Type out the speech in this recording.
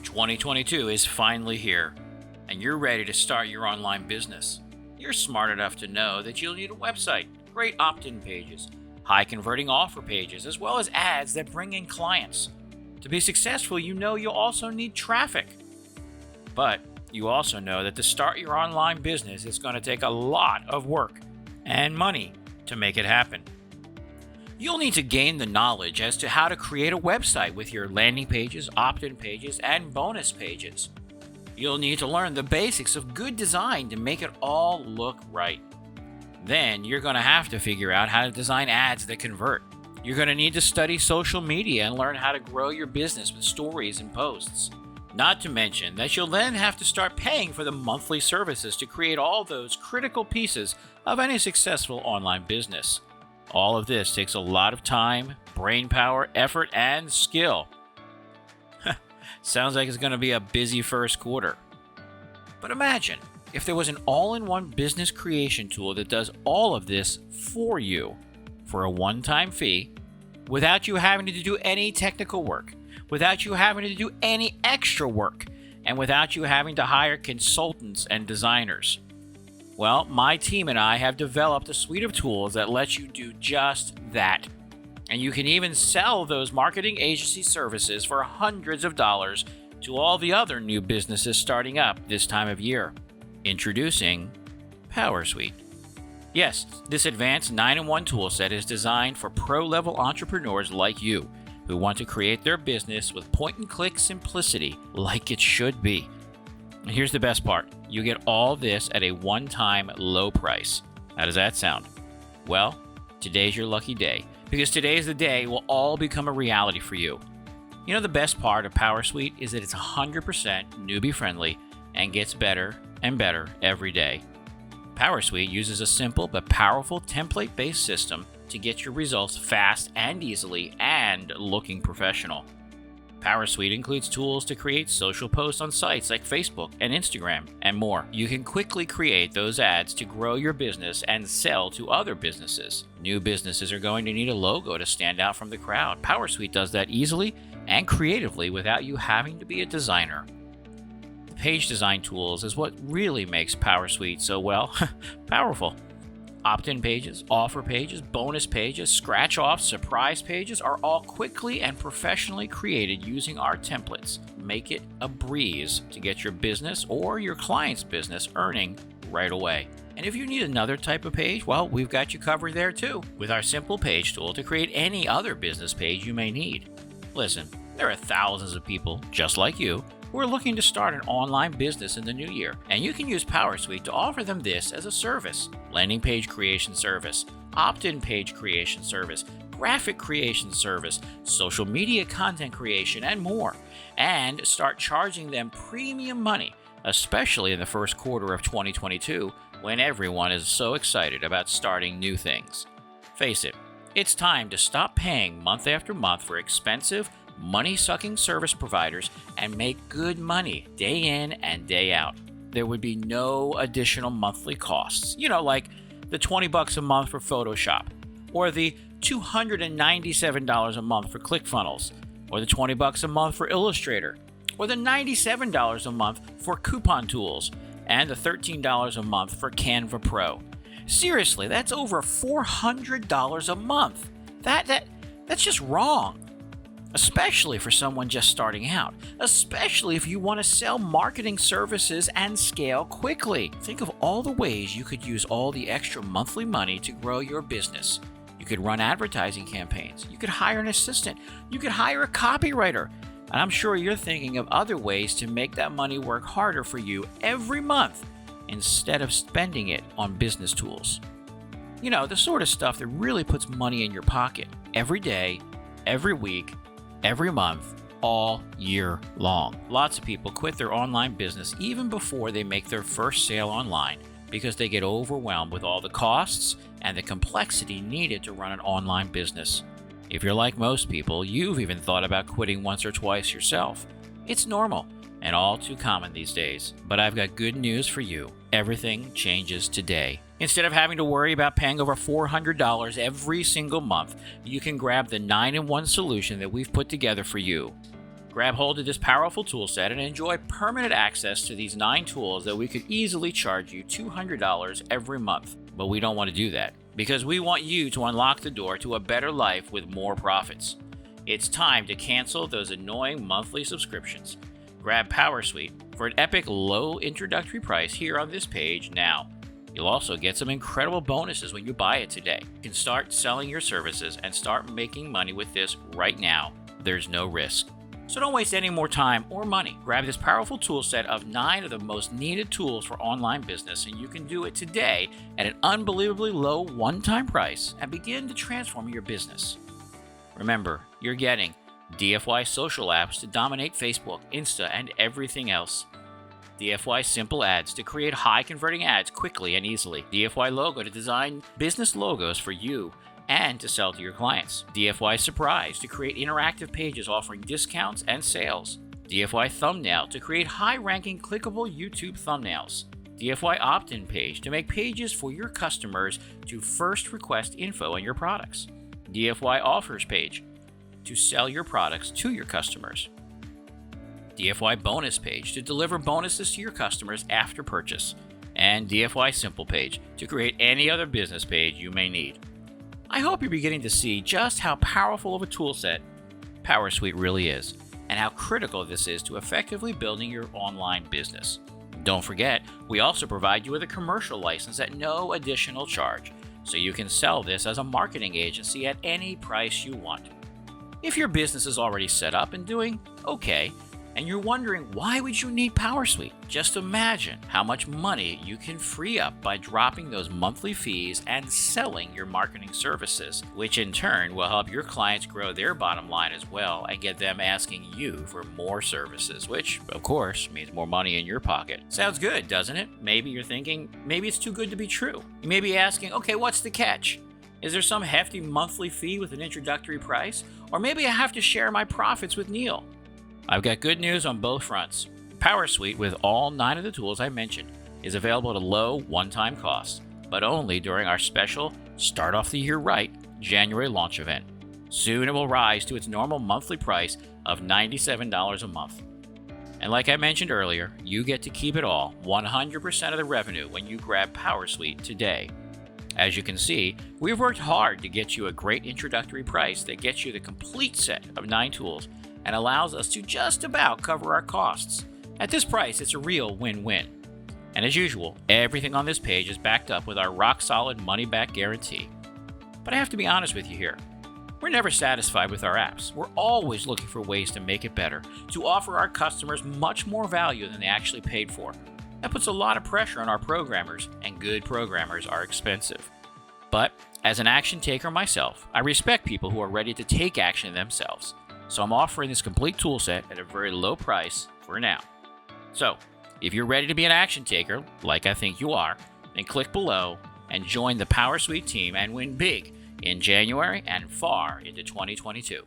2022 is finally here, and you're ready to start your online business. You're smart enough to know that you'll need a website, great opt-in pages, high converting offer pages, as well as ads that bring in clients. To be successful, you know you'll also need traffic. But you also know that to start your online business, it's going to take a lot of work and money to make it happen. You'll need to gain the knowledge as to how to create a website with your landing pages, opt-in pages, and bonus pages. You'll need to learn the basics of good design to make it all look right. Then you're going to have to figure out how to design ads that convert. You're going to need to study social media and learn how to grow your business with stories and posts. Not to mention that you'll then have to start paying for the monthly services to create all those critical pieces of any successful online business. All of this takes a lot of time, brain power, effort, and skill. Sounds like it's going to be a busy first quarter. But imagine if there was an all-in-one business creation tool that does all of this for you for a one-time fee, without you having to do any technical work, without you having to do any extra work, and without you having to hire consultants and designers. Well, my team and I have developed a suite of tools that lets you do just that. And you can even sell those marketing agency services for hundreds of dollars to all the other new businesses starting up this time of year. Introducing PowrSuite. Yes, this advanced 9-in-1 toolset is designed for pro-level entrepreneurs like you who want to create their business with point-and-click simplicity like it should be. And here's the best part. You get all this at a one-time low price. How does that sound? Well, today's your lucky day, because today's the day it will all become a reality for you. You know, the best part of PowrSuite is that it's 100% newbie-friendly and gets better and better every day. PowrSuite uses a simple but powerful template-based system to get your results fast and easily and looking professional. PowrSuite includes tools to create social posts on sites like Facebook and Instagram and more. You can quickly create those ads to grow your business and sell to other businesses. New businesses are going to need a logo to stand out from the crowd. PowrSuite does that easily and creatively without you having to be a designer. The page design tools is what really makes PowrSuite so, well, powerful. Opt-in pages, offer pages, bonus pages, scratch-offs, surprise pages are all quickly and professionally created using our templates. Make it a breeze to get your business or your client's business earning right away. And if you need another type of page, well, we've got you covered there too, with our simple page tool to create any other business page you may need. Listen, there are thousands of people just like you who are looking to start an online business in the new year, and you can use PowrSuite to offer them this as a service: landing page creation service, opt-in page creation service, graphic creation service, social media content creation, and more, and start charging them premium money, especially in the first quarter of 2022 when everyone is so excited about starting new things. Face it, it's time to stop paying month after month for expensive, money-sucking service providers and make good money day in and day out. There would be no additional monthly costs, like the $20 a month for Photoshop, or the $297 a month for ClickFunnels, or the $20 a month for Illustrator, or the $97 a month for Coupon Tools, and the $13 a month for Canva Pro. Seriously, that's over $400 a month. That's just wrong. Especially for someone just starting out, especially if you want to sell marketing services and scale quickly. Think of all the ways you could use all the extra monthly money to grow your business. You could run advertising campaigns. You could hire an assistant. You could hire a copywriter. And I'm sure you're thinking of other ways to make that money work harder for you every month instead of spending it on business tools. The sort of stuff that really puts money in your pocket every day, every week, every month, all year long. Lots of people quit their online business even before they make their first sale online because they get overwhelmed with all the costs and the complexity needed to run an online business. If you're like most people, you've even thought about quitting once or twice yourself. It's normal and all too common these days. But I've got good news for you. Everything changes today. Instead of having to worry about paying over $400 every single month, you can grab the 9-in-1 solution that we've put together for you. Grab hold of this powerful tool set and enjoy permanent access to these 9 tools that we could easily charge you $200 every month. But we don't want to do that because we want you to unlock the door to a better life with more profits. It's time to cancel those annoying monthly subscriptions. Grab PowrSuite for an epic low introductory price here on this page now. You'll also get some incredible bonuses when you buy it today. You can start selling your services and start making money with this right now. There's no risk. So don't waste any more time or money. Grab this powerful tool set of 9 of the most needed tools for online business, and you can do it today at an unbelievably low one-time price and begin to transform your business. Remember, you're getting DFY social apps to dominate Facebook, Insta, and everything else. DFY simple ads to create high-converting ads quickly and easily. DFY logo to design business logos for you and to sell to your clients. DFY Surprise to create interactive pages offering discounts and sales. DFY Thumbnail to create high-ranking clickable YouTube thumbnails. DFY Opt-in page to make pages for your customers to first request info on your products. DFY Offers page to sell your products to your customers. DFY Bonus page to deliver bonuses to your customers after purchase. And DFY Simple page to create any other business page you may need. I hope you're beginning to see just how powerful of a tool set PowrSuite really is, and how critical this is to effectively building your online business. Don't forget, we also provide you with a commercial license at no additional charge, so you can sell this as a marketing agency at any price you want. If your business is already set up and doing okay, and you're wondering why would you need PowrSuite, just imagine how much money you can free up by dropping those monthly fees and selling your marketing services, which in turn will help your clients grow their bottom line as well and get them asking you for more services, which of course means more money in your pocket. Sounds good, doesn't it? Maybe you're thinking, maybe it's too good to be true. You may be asking, okay, what's the catch? Is there some hefty monthly fee with an introductory price? Or maybe I have to share my profits with Neil? I've got good news on both fronts. PowrSuite, with all 9 of the tools I mentioned, is available at a low one-time cost, but only during our special Start Off the Year Right January launch event. Soon it will rise to its normal monthly price of $97 a month. And like I mentioned earlier, you get to keep it all, 100% of the revenue, when you grab PowrSuite today. As you can see, we've worked hard to get you a great introductory price that gets you the complete set of 9 tools and allows us to just about cover our costs. At this price, it's a real win-win. And as usual, everything on this page is backed up with our rock-solid money-back guarantee. But I have to be honest with you here. We're never satisfied with our apps. We're always looking for ways to make it better, to offer our customers much more value than they actually paid for. That puts a lot of pressure on our programmers, and good programmers are expensive. But as an action taker myself, I respect people who are ready to take action themselves. So I'm offering this complete tool set at a very low price for now. So, if you're ready to be an action taker, like I think you are, then click below and join the PowrSuite team and win big in January and far into 2022.